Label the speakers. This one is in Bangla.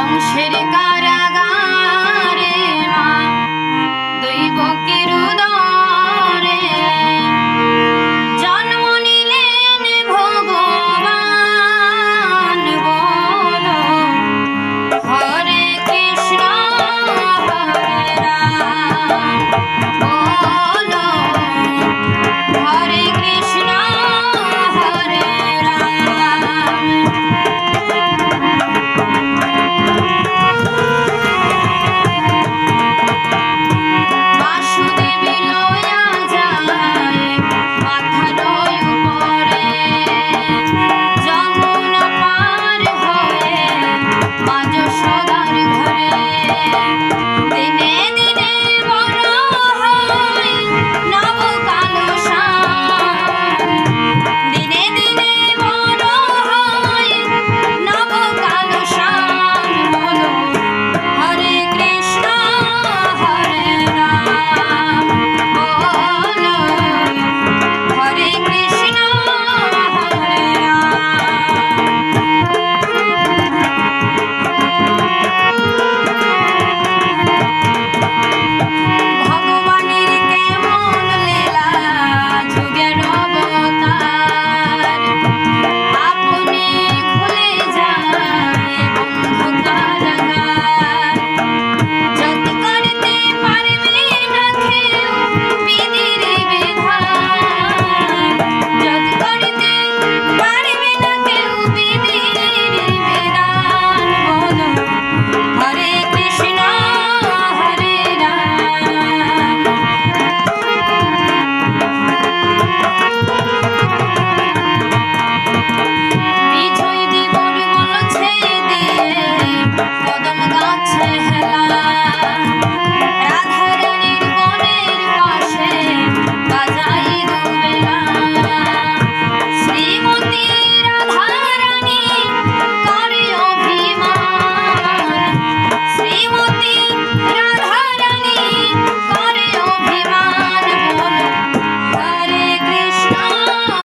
Speaker 1: কংসের কারাগারে মা দৈবকীর উদরে জন্ম নিলেন ভগবান। বলো হরে কৃষ্ণ হরে রাম, বলো হরে কৃষ্ণ হরে রাম। বাসুদেবী লয়া যায় মাথার উপরে, যমুনা পার হয়ে মা যশোদার ঘরে। দিনে দিনে বড় হয় নব কালসার, দিনে দিনে বড় হয় নব কালসার। বলো হরে কৃষ্ণ হরে রাম, বলো হরে কৃষ্ণ হরে রাম। ভগবানের কেমন লীলা যুগের অবতার, আপনি খুলে যায় বন্ধ কারাগার। যত করতে পারবে না কেউ বিধির বিধান, যত করতে পারবে না কেউ বিধির বিধান। বলো হরে কৃষ্ণ হরে রাম। বিজয় দিবর বলছে দিয়ে কদম গাছে